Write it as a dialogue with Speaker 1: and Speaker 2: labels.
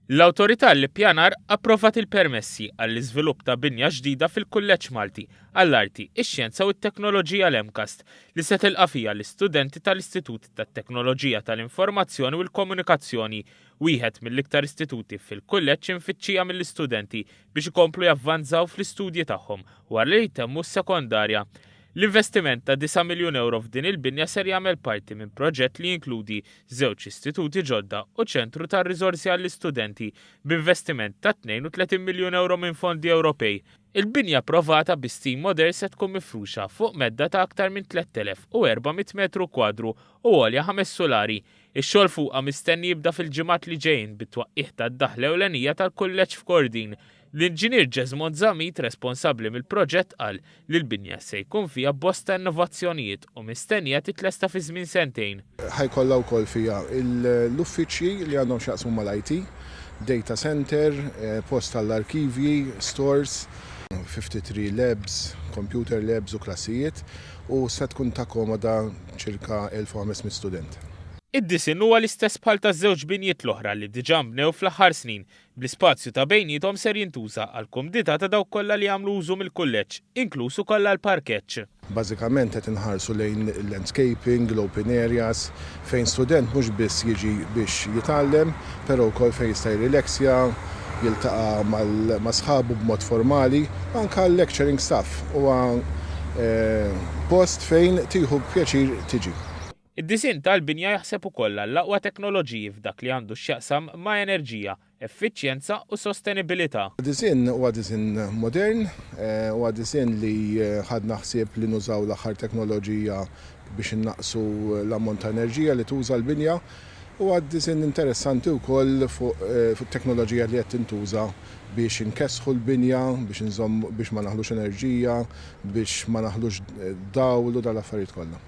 Speaker 1: L-awtorità l-ippjanar approvat il-permessi għall-iżvilupp ta' binja ġdida fil-Kulleġġ Malti għall-Arti, ix-Xjenza u t-Teknoloġija l-EMCAST li se tilqa' fiha l-istudenti tal-Istitut tat-Teknoloġija tal-Informazzjoni u l-Komunikazzjoni, wieħed mill-iktar istituti fil-kulleġġ infittxija mill-istudenti biex ikomplu javvanzaw fl-istudji tagħhom wara li jtemmu s-sekondarja. L-investiment ta' 9 miljun euro f'din il-binja ser jagħmel parti minn proġett li jinkludi żewġ istituti ġodda u ċentru ta' riżorsi għall-istudenti b'investiment ta' 32 miljun euro minn fondi Ewropej. Il-binja approvata bi stim modern se tkun mifruxa fuq medda ta' aktar minn 3400 metru kwadru u għolja 5 solari. Ix-xogħol fuqha mistenni jibda fil-ġimgħat li ġejjin bit-twaqqih tad-daħla ewlenija tal-kulleġġ f'Kordin. L-inġinier Ġesmond Zamit, responsabbli mill-proġett, qal li l-binja se jkun fiha bosta innovazzjonijiet u mistennija titlesta fi żmien sentejn.
Speaker 2: Ħajkollha wkoll fiha l-uffiċċji li għandhom x'jaqsmu mal-IT, data center, post tal-arkivji, stores, 53 labs, computer labs u klassijiet u se tkun takkomoda ċirka 1500 student.
Speaker 1: Id-disin huwa l-istess bħal taż-żewġ binjiet l-oħra li diġà bnew fl-aħħar snin, bl-ispazju ta' bejniethom ser jintuża għal kumdità ta' dawk kollha li jagħmlu użu mill-kulleġġ, inkluż ukoll għall-parkeġġ.
Speaker 2: Bażikament qed inħarsu lejn il-landscaping, l-open areas, fejn student mhux biss jiġi biex jitgħallem, però wkoll fejn jista' jirrileksja, jiltaqa' ma' sħabu b'mod formali, anke l-lecturing staff huwa post fejn tieħu pjaċir tiġi.
Speaker 1: Id-disin tal-binja jaħseb ukoll għall-aqwa teknoloġiji f'dak li għandu x'jaqsam ma' enerġija, effiċjenza u sostenibilità.
Speaker 2: Disin huwa disin modern, huwa disin li ħadna ħsieb li nużaw l-aħħar teknoloġija biex innaqsu l-ammont ta' enerġija li tuża l-binja. Huwa disin interessanti wkoll fuq teknoloġija li qed tintuża biex inkessħu l-binja, biex ma naħlux enerġija, biex ma naħlux dawl u dal-affarijiet kollha.